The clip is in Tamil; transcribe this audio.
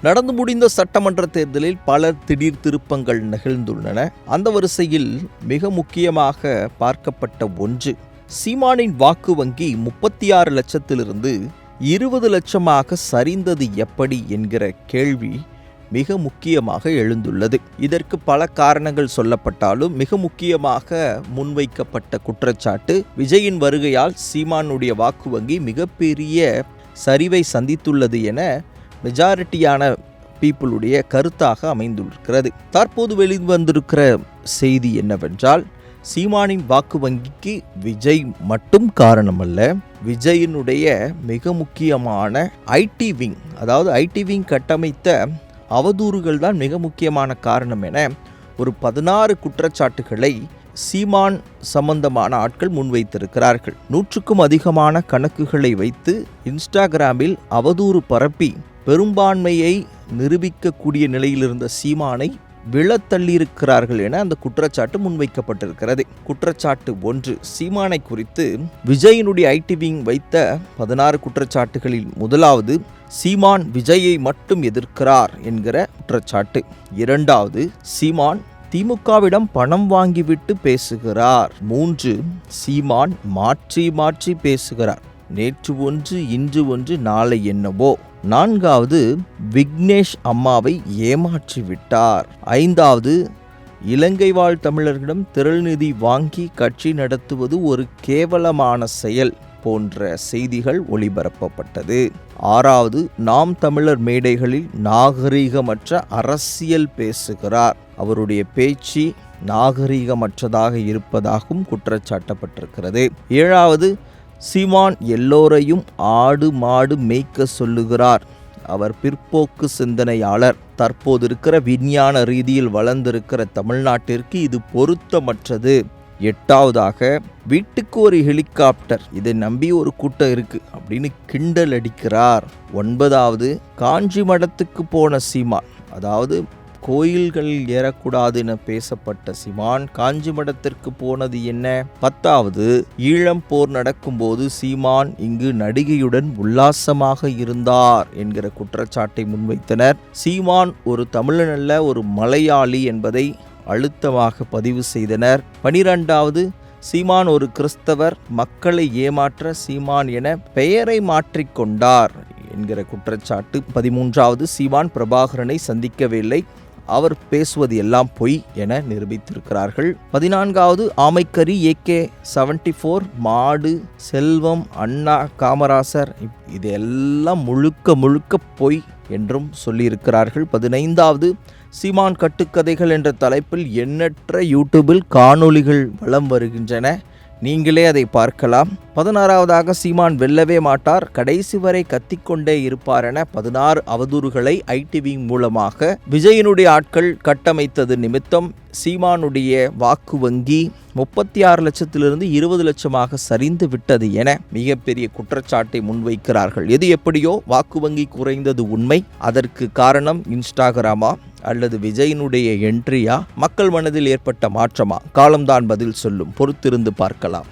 நடந்து முடிந்த சட்டமன்ற தேர்தலில் பல திடீர் திருப்பங்கள் நிகழ்ந்துள்ளன. அந்த வரிசையில் மிக முக்கியமாக பார்க்கப்பட்ட ஒன்று, சீமானின் வாக்கு வங்கி 36 லட்சத்திலிருந்து 20 லட்சமாக சரிந்தது எப்படி என்கிற கேள்வி மிக முக்கியமாக எழுந்துள்ளது. இதற்கு பல காரணங்கள் சொல்லப்பட்டாலும் மிக முக்கியமாக முன்வைக்கப்பட்ட குற்றச்சாட்டு, விஜயின் வருகையால் சீமானுடைய வாக்கு வங்கி மிகப்பெரிய சரிவை சந்தித்துள்ளது என மெஜாரிட்டியான பீப்புளுடைய கருத்தாக அமைந்திருக்கிறது. தற்போது வெளிவந்திருக்கிற செய்தி என்னவென்றால், சீமானின் வாக்கு வங்கிக்கு விஜய் மட்டும் காரணமல்ல, விஜயினுடைய மிக முக்கியமான ஐடி விங், அதாவது ஐடி விங் கட்டமைத்த அவதூறுகள் தான் மிக முக்கியமான காரணம் என ஒரு 16 குற்றச்சாட்டுகளை சீமான் சம்பந்தமான ஆட்கள் முன்வைத்திருக்கிறார்கள். 100க்கும் அதிகமான கணக்குகளை வைத்து இன்ஸ்டாகிராமில் அவதூறு பரப்பி பெரும்பான்மையை நிரூபிக்கக்கூடிய நிலையில் இருந்த சீமானை விழத்தள்ளியிருக்கிறார்கள் என அந்த குற்றச்சாட்டு முன்வைக்கப்பட்டிருக்கிறது. குற்றச்சாட்டு 1, சீமானை குறித்து விஜயினுடைய ஐடி விங் வைத்த 16 குற்றச்சாட்டுகளில் முதலாவது, சீமான் விஜயை மட்டும் எதிர்க்கிறார் என்கிற குற்றச்சாட்டு. 2வது, சீமான் திமுகவிடம் பணம் வாங்கிவிட்டு பேசுகிறார். 3, சீமான் மாற்றி மாற்றி பேசுகிறார், நேற்று ஒன்று இன்று ஒன்று நாளை என்னவோ. 4வது, விக்னேஷ் அம்மாவை ஏமாற்றி விட்டார். 5வது, இலங்கை வாழ் தமிழர்களிடம் திரள் நிதி வாங்கி கட்சி நடத்துவது ஒரு கேவலமான செயல் போன்ற செய்திகள் ஒளிபரப்பப்பட்டது. 6வது, நாம் தமிழர் மேடைகளில் நாகரீகமற்ற அரசியல் பேசுகிறார், அவருடைய பேச்சு நாகரீகமற்றதாக இருப்பதாகவும் குற்றச்சாட்டப்பட்டிருக்கிறது. 7வது, சீமான் எல்லோரையும் ஆடு மாடு மேய்க்க சொல்லுகிறார், அவர் பிற்போக்கு சிந்தனையாளர், தற்போது இருக்கிற விஞ்ஞான ரீதியில் வளர்ந்திருக்கிற தமிழ்நாட்டிற்கு இது பொருத்தமற்றது. 8வதாக, வீட்டுக்கு ஒரு ஹெலிகாப்டர், இதை நம்பி ஒரு கூட்டம் இருக்கு அப்படின்னு கிண்டல் அடிக்கிறார். 9வது, காஞ்சி மடத்துக்கு போன சீமான், அதாவது கோயில்களில் ஏறக்கூடாது என பேசப்பட்ட சீமான் காஞ்சி மடத்திற்கு போனது என்ன? 10வது, ஈழம் போர் நடக்கும்போது சீமான் இங்கு நடிகையுடன் உல்லாசமாக இருந்தார் என்கிற குற்றச்சாட்டை முன்வைத்தனர். சீமான் ஒரு தமிழன் அல்ல, ஒரு மலையாளி என்பதை அழுத்தமாக பதிவு செய்தனர். 12வது, சீமான் ஒரு கிறிஸ்தவர், மக்களை ஏமாற்ற சீமான் என பெயரை மாற்றிக்கொண்டார் என்கிற குற்றச்சாட்டு. 13வது, சீமான் பிரபாகரனை சந்திக்கவில்லை, அவர் பேசுவது எல்லாம் பொய் என நிரூபித்திருக்கிறார்கள். 14வது, ஆமைக்கறி, AK-74, மாடு, செல்வம், அண்ணா, காமராசர், இதெல்லாம் முழுக்க முழுக்க பொய் என்றும் சொல்லியிருக்கிறார்கள். 15வது, சீமான் கட்டுக்கதைகள் என்ற தலைப்பில் எண்ணற்ற யூடியூபில் காணொளிகள் வலம் வருகின்றன, நீங்களே அதை பார்க்கலாம். 16வதாக, சீமான் வெல்லவே மாட்டார், கடைசி வரை கத்திக்கொண்டே இருப்பார் என 16 அவதூறுகளை ஐடி விங் மூலமாக விஜயினுடைய ஆட்கள் கட்டமைத்தது நிமித்தம் சீமானுடைய வாக்கு வங்கி 36 லட்சத்திலிருந்து 20 லட்சமாக சரிந்து விட்டது என மிகப்பெரிய குற்றச்சாட்டை முன்வைக்கிறார்கள். எது எப்படியோ வாக்கு வங்கி குறைந்தது உண்மை. அதற்கு காரணம் இன்ஸ்டாகிராமா அல்லது விஜயினுடைய என்ட்ரியா, மக்கள் மனதில் ஏற்பட்ட மாற்றமா? காலம்தான் பதில் சொல்லும். பொறுத்திருந்து பார்க்கலாம்.